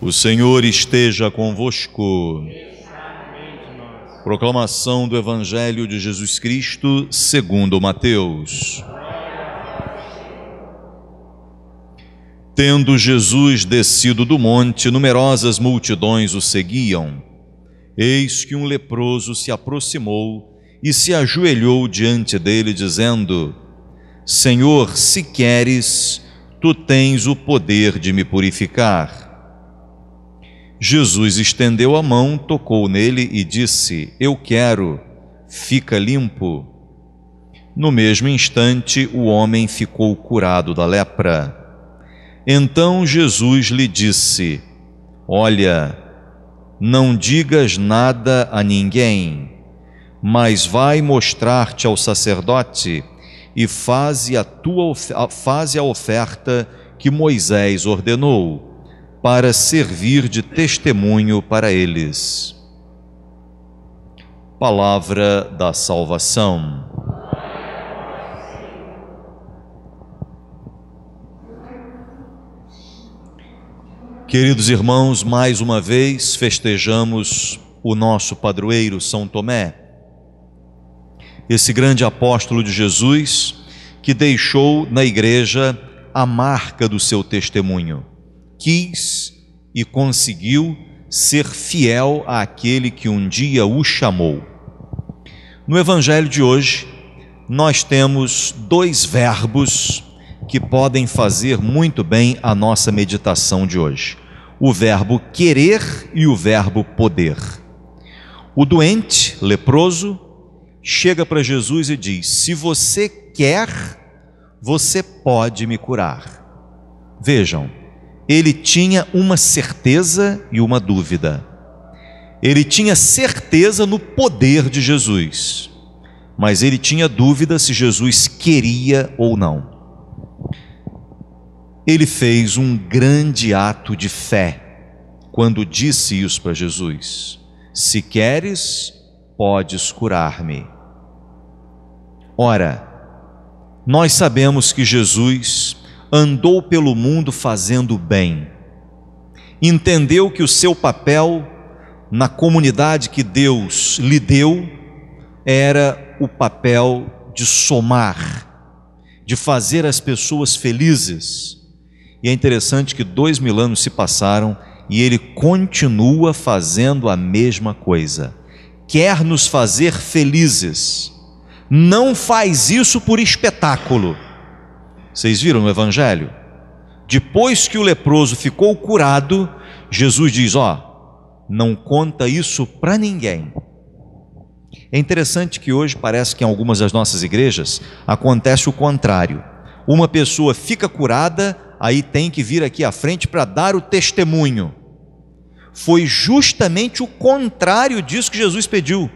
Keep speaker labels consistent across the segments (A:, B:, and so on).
A: O Senhor esteja convosco. Proclamação do Evangelho de Jesus Cristo segundo Mateus. Tendo Jesus descido do monte, numerosas multidões o seguiam. Eis que um leproso se aproximou e se ajoelhou diante dele, dizendo: Senhor, se queres, tu tens o poder de me purificar. Jesus estendeu a mão, tocou nele e disse: Eu quero, fica limpo. No mesmo instante, o homem ficou curado da lepra. Então Jesus lhe disse: Olha, não digas nada a ninguém, mas vai mostrar-te ao sacerdote e faze a oferta que Moisés ordenou, para servir de testemunho para eles. Palavra da salvação. Queridos irmãos, mais uma vez festejamos o nosso padroeiro São Tomé, esse grande apóstolo de Jesus que deixou na igreja a marca do seu testemunho. Quis e conseguiu ser fiel àquele que um dia o chamou. No Evangelho de hoje, nós temos dois verbos que podem fazer muito bem a nossa meditação de hoje: o verbo querer e o verbo poder. O doente, leproso, chega para Jesus e diz: se você quer, você pode me curar. Vejam, ele tinha uma certeza e uma dúvida. Ele tinha certeza no poder de Jesus, mas ele tinha dúvida se Jesus queria ou não. Ele fez um grande ato de fé quando disse isso para Jesus: se queres, podes curar-me. Ora, nós sabemos que Jesus andou pelo mundo fazendo bem, entendeu que o seu papel na comunidade que Deus lhe deu era o papel de somar, de fazer as pessoas felizes. E é interessante que 2000 anos se passaram e ele continua fazendo a mesma coisa. Quer nos fazer felizes, não faz isso por espetáculo. Vocês viram no Evangelho? Depois que o leproso ficou curado, Jesus diz: não conta isso para ninguém. É interessante que hoje parece que em algumas das nossas igrejas acontece o contrário. Uma pessoa fica curada, aí tem que vir aqui à frente para dar o testemunho. Foi justamente o contrário disso que Jesus pediu.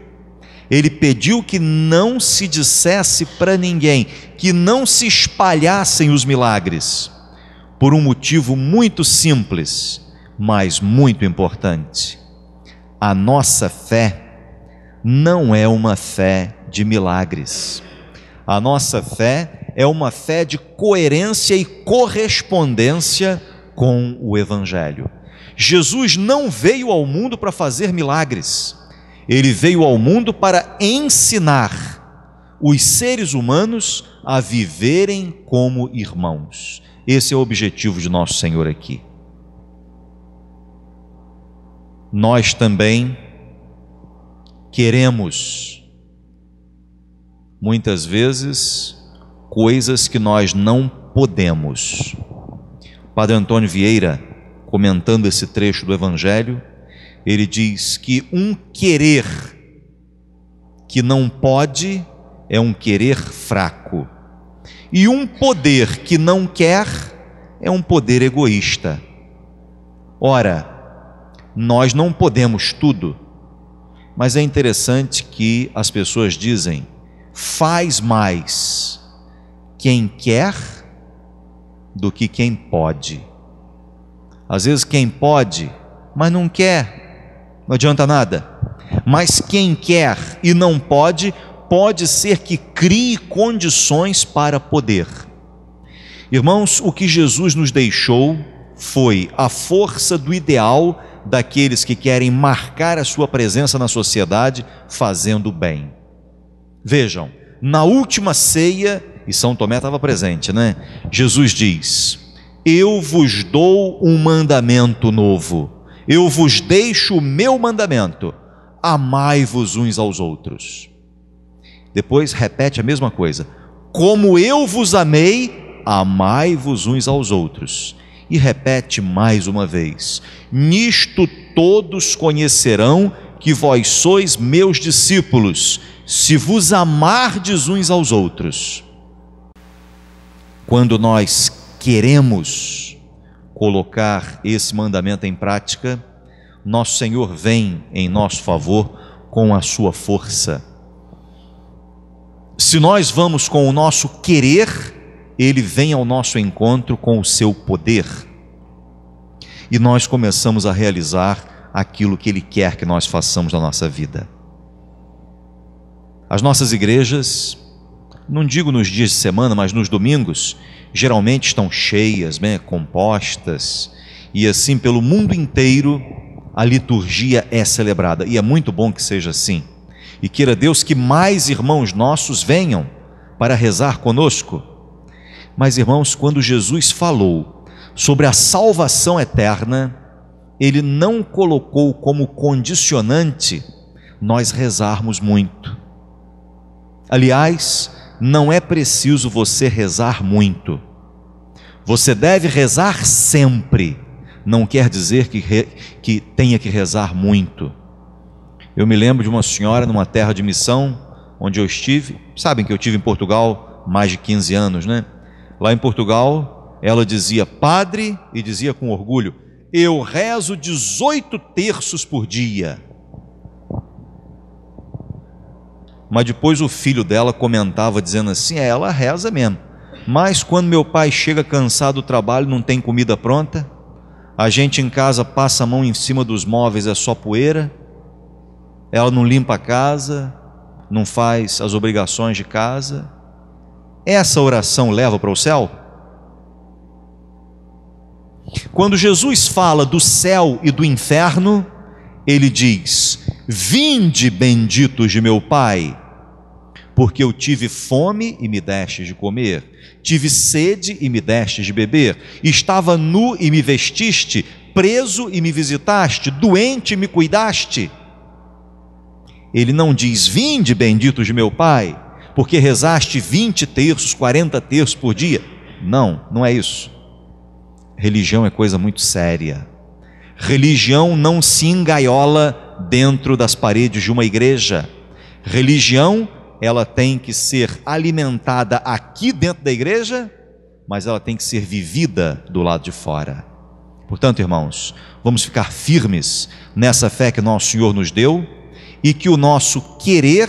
A: Ele pediu que não se dissesse para ninguém, que não se espalhassem os milagres, por um motivo muito simples, mas muito importante. A nossa fé não é uma fé de milagres. A nossa fé é uma fé de coerência e correspondência com o Evangelho. Jesus não veio ao mundo para fazer milagres. Ele veio ao mundo para ensinar os seres humanos a viverem como irmãos. Esse é o objetivo de nosso Senhor aqui. Nós também queremos, muitas vezes, coisas que nós não podemos. Padre Antônio Vieira, comentando esse trecho do Evangelho, ele diz que um querer que não pode é um querer fraco, e um poder que não quer é um poder egoísta. Ora, nós não podemos tudo, mas é interessante que as pessoas dizem: faz mais quem quer do que quem pode. Às vezes quem pode, mas não quer, não adianta nada. Mas quem quer e não pode, pode ser que crie condições para poder. Irmãos, o que Jesus nos deixou foi a força do ideal daqueles que querem marcar a sua presença na sociedade fazendo bem. Vejam, na última ceia, e São Tomé estava presente, né? Jesus diz: eu vos dou um mandamento novo, eu vos deixo o meu mandamento, amai-vos uns aos outros. Depois repete a mesma coisa: como eu vos amei, amai-vos uns aos outros. E repete mais uma vez: nisto todos conhecerão que vós sois meus discípulos, se vos amardes uns aos outros. Quando nós queremos colocar esse mandamento em prática, nosso Senhor vem em nosso favor com a sua força. Se nós vamos com o nosso querer, Ele vem ao nosso encontro com o seu poder. E nós começamos a realizar aquilo que Ele quer que nós façamos na nossa vida. As nossas igrejas, não digo nos dias de semana, mas nos domingos, geralmente estão cheias, né, compostas, e assim pelo mundo inteiro a liturgia é celebrada, e é muito bom que seja assim. E queira Deus que mais irmãos nossos venham para rezar conosco. Mas, irmãos, quando Jesus falou sobre a salvação eterna, Ele não colocou como condicionante nós rezarmos muito. Aliás, não é preciso você rezar muito. Você deve rezar sempre. Não quer dizer que tenha que rezar muito. Eu me lembro de uma senhora numa terra de missão, onde eu estive. Sabem que eu estive em Portugal mais de 15 anos, né? Lá em Portugal, ela dizia: padre, e dizia com orgulho, eu rezo 18 terços por dia. Mas depois o filho dela comentava dizendo assim: ela reza mesmo, mas quando meu pai chega cansado do trabalho, não tem comida pronta, a gente em casa passa a mão em cima dos móveis, é só poeira, ela não limpa a casa, não faz as obrigações de casa. Essa oração leva para o céu? Quando Jesus fala do céu e do inferno, Ele diz: vinde, benditos de meu Pai, porque eu tive fome e me destes de comer, tive sede e me destes de beber, estava nu e me vestiste, preso e me visitaste, doente e me cuidaste. Ele não diz: vinde, benditos de meu Pai, porque rezaste 20 terços, 40 terços por dia. Não, não é isso. Religião é coisa muito séria. Religião não se engaiola dentro das paredes de uma igreja. Religião, ela tem que ser alimentada aqui dentro da igreja, mas ela tem que ser vivida do lado de fora. Portanto, irmãos, vamos ficar firmes nessa fé que nosso Senhor nos deu e que o nosso querer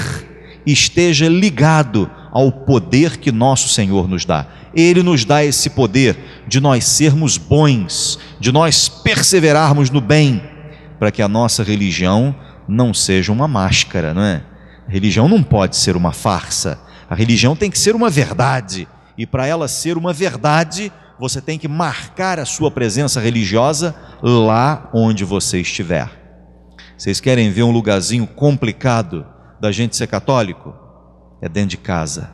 A: esteja ligado ao poder que nosso Senhor nos dá. Ele nos dá esse poder de nós sermos bons, de nós perseverarmos no bem, para que a nossa religião não seja uma máscara, não é? A religião não pode ser uma farsa, a religião tem que ser uma verdade, e para ela ser uma verdade, você tem que marcar a sua presença religiosa lá onde você estiver. Vocês querem ver um lugarzinho complicado da gente ser católico? É dentro de casa.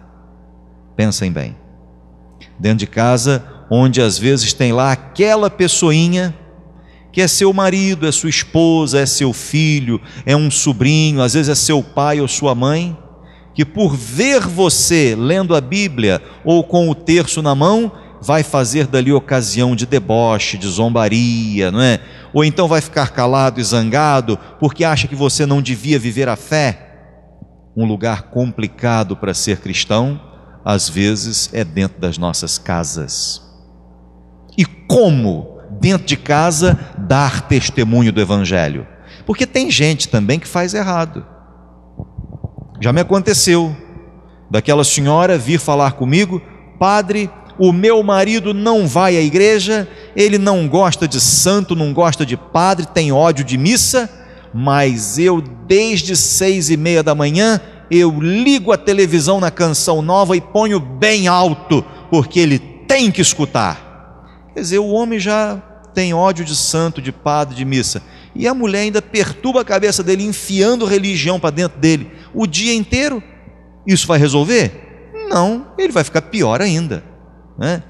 A: Pensem bem. Dentro de casa, onde às vezes tem lá aquela pessoinha que é seu marido, é sua esposa, é seu filho, é um sobrinho, às vezes é seu pai ou sua mãe, que por ver você lendo a Bíblia ou com o terço na mão, vai fazer dali ocasião de deboche, de zombaria, não é? Ou então vai ficar calado e zangado porque acha que você não devia viver a fé. Um lugar complicado para ser cristão, às vezes, é dentro das nossas casas. E como dentro de casa dar testemunho do Evangelho? Porque tem gente também que faz errado. Já me aconteceu daquela senhora vir falar comigo: padre, o meu marido não vai à igreja, ele não gosta de santo, não gosta de padre, tem ódio de missa, mas eu desde 6:30 da manhã eu ligo a televisão na Canção Nova e ponho bem alto, porque ele tem que escutar. Quer dizer, o homem já tem ódio de santo, de padre, de missa. E a mulher ainda perturba a cabeça dele, enfiando religião para dentro dele o dia inteiro. Isso vai resolver? Não, ele vai ficar pior ainda, né?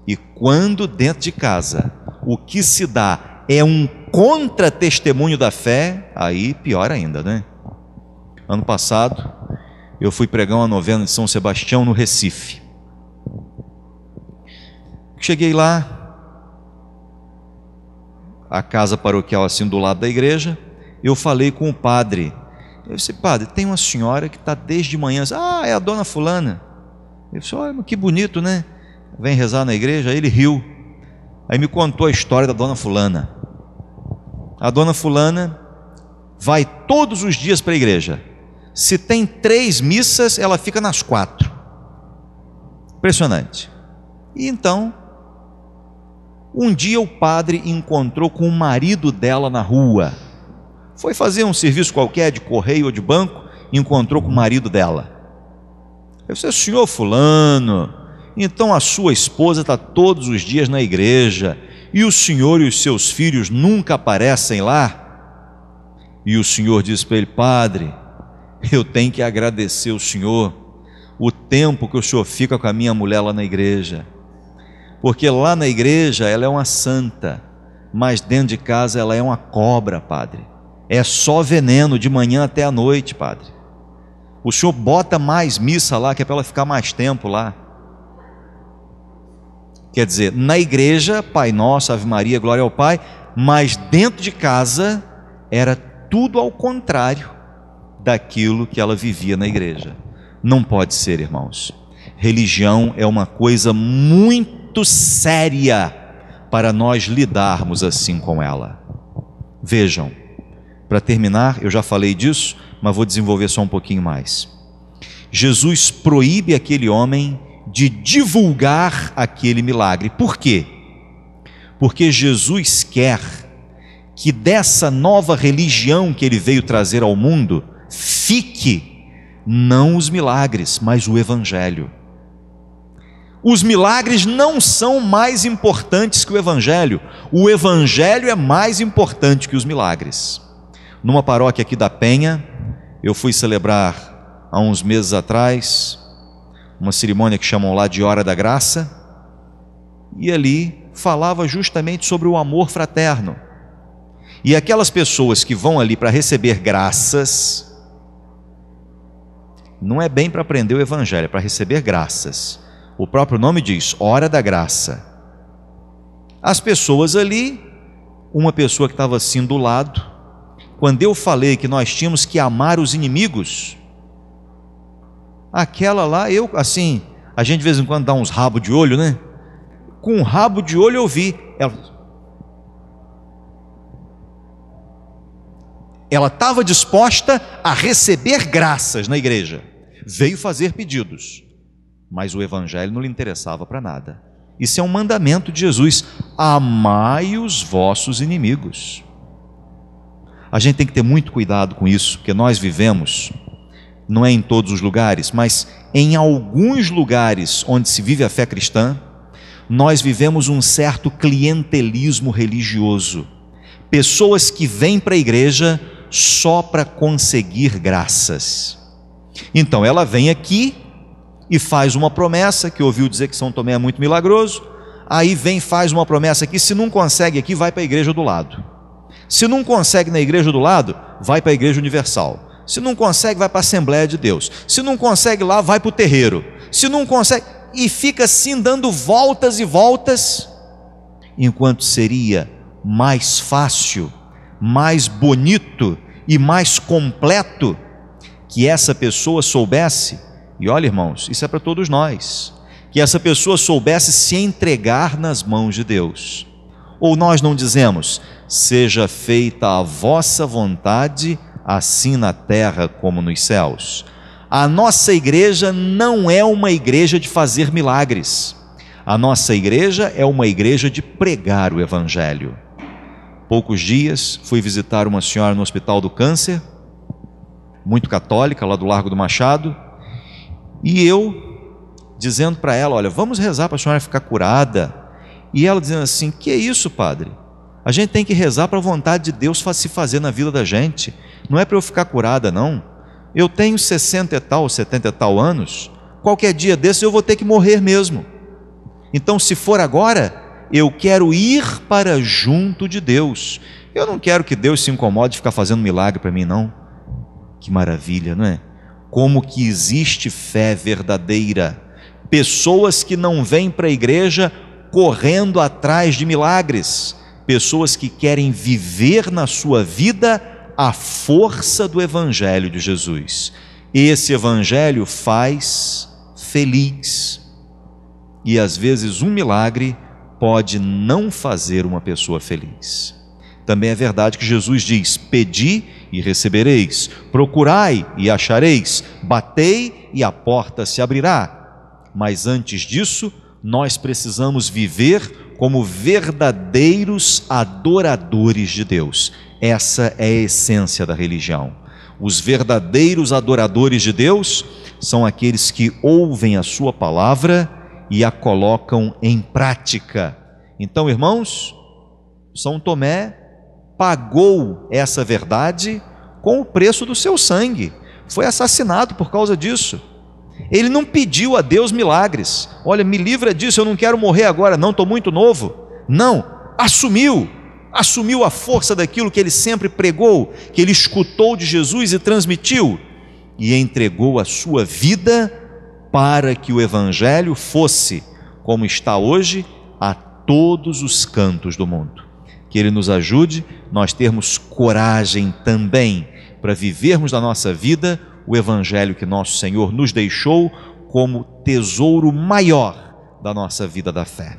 A: E quando dentro de casa o que se dá é um contra-testemunho da fé, aí pior ainda, né? Ano passado eu fui pregar uma novena de São Sebastião no Recife. Cheguei lá, a casa paroquial assim do lado da igreja, eu falei com o padre. Eu disse: padre, tem uma senhora que está desde manhã. É a dona fulana. Eu disse: olha, que bonito, né? Vem rezar na igreja. Aí ele riu. Aí me contou a história da dona fulana. A dona fulana vai todos os dias para a igreja. Se tem 3 missas, ela fica nas 4. Impressionante. E então, um dia o padre encontrou com o marido dela na rua. Foi fazer um serviço qualquer de correio ou de banco, encontrou com o marido dela. Eu disse: senhor fulano, então a sua esposa está todos os dias na igreja e o senhor e os seus filhos nunca aparecem lá? E o senhor disse para ele: padre, eu tenho que agradecer o senhor o tempo que o senhor fica com a minha mulher lá na igreja, porque lá na igreja ela é uma santa, mas dentro de casa ela é uma cobra, padre. É só veneno de manhã até a noite, padre. O senhor bota mais missa lá, que é para ela ficar mais tempo lá. Quer dizer, na igreja, Pai Nosso, Ave Maria, Glória ao Pai, mas dentro de casa era tudo ao contrário daquilo que ela vivia na igreja. Não pode ser, irmãos. Religião é uma coisa muito séria para nós lidarmos assim com ela. Vejam, para terminar, eu já falei disso, mas vou desenvolver só um pouquinho mais. Jesus proíbe aquele homem de divulgar aquele milagre. Por quê? Porque Jesus quer que dessa nova religião que ele veio trazer ao mundo, fique não os milagres, mas o Evangelho. Os milagres não são mais importantes que o Evangelho. O Evangelho é mais importante que os milagres. Numa paróquia aqui da Penha, eu fui celebrar há uns meses atrás uma cerimônia que chamam lá de Hora da Graça, e ali falava justamente sobre o amor fraterno. E aquelas pessoas que vão ali para receber graças, não é bem para aprender o Evangelho, é para receber graças. O próprio nome diz, Hora da Graça. As pessoas ali, uma pessoa que estava assim do lado, quando eu falei que nós tínhamos que amar os inimigos, aquela lá, eu assim, a gente de vez em quando dá uns rabos de olho, né? Com um rabo de olho eu vi, ela estava disposta a receber graças na igreja, veio fazer pedidos, mas o Evangelho não lhe interessava para nada. Isso é um mandamento de Jesus: amai os vossos inimigos. A gente tem que ter muito cuidado com isso, porque nós vivemos, não é em todos os lugares, mas em alguns lugares onde se vive a fé cristã, nós vivemos um certo clientelismo religioso. Pessoas que vêm para a igreja só para conseguir graças. Então ela vem aqui e faz uma promessa, que ouviu dizer que São Tomé é muito milagroso, aí vem, faz uma promessa aqui, se não consegue aqui, vai para a igreja do lado. Se não consegue na igreja do lado, vai para a igreja universal. Se não consegue, vai para a Assembleia de Deus. Se não consegue lá, vai para o terreiro. Se não consegue, e fica assim dando voltas e voltas, enquanto seria mais fácil, mais bonito e mais completo que essa pessoa soubesse, e olha, irmãos, isso é para todos nós, que essa pessoa soubesse se entregar nas mãos de Deus. Ou nós não dizemos: seja feita a vossa vontade, assim na terra como nos céus. A nossa igreja não é uma igreja de fazer milagres. A nossa igreja é uma igreja de pregar o Evangelho. Poucos dias fui visitar uma senhora no Hospital do Câncer, muito católica, lá do Largo do Machado, e eu dizendo para ela: olha, vamos rezar para a senhora ficar curada. E ela dizendo assim: que é isso, padre? A gente tem que rezar para a vontade de Deus se fazer na vida da gente. Não é para eu ficar curada, não. Eu tenho 60 e tal, 70 e tal anos. Qualquer dia desses eu vou ter que morrer mesmo. Então, se for agora, eu quero ir para junto de Deus. Eu não quero que Deus se incomode de ficar fazendo milagre para mim, não. Que maravilha, não é? Como que existe fé verdadeira. Pessoas que não vêm para a igreja correndo atrás de milagres. Pessoas que querem viver na sua vida a força do Evangelho de Jesus. Esse Evangelho faz feliz. E às vezes um milagre pode não fazer uma pessoa feliz. Também é verdade que Jesus diz: pedi e recebereis, procurai e achareis, batei e a porta se abrirá. Mas antes disso, nós precisamos viver como verdadeiros adoradores de Deus. Essa é a essência da religião. Os verdadeiros adoradores de Deus são aqueles que ouvem a sua palavra e a colocam em prática. Então, irmãos, São Tomé pagou essa verdade com o preço do seu sangue. Foi assassinado por causa disso. Ele não pediu a Deus milagres. Olha, me livra disso, eu não quero morrer agora, não, estou muito novo. Não, assumiu a força daquilo que ele sempre pregou, que ele escutou de Jesus e transmitiu, e entregou a sua vida para que o Evangelho fosse, como está hoje, a todos os cantos do mundo. Que Ele nos ajude, nós termos coragem também para vivermos da nossa vida o Evangelho que nosso Senhor nos deixou como tesouro maior da nossa vida da fé.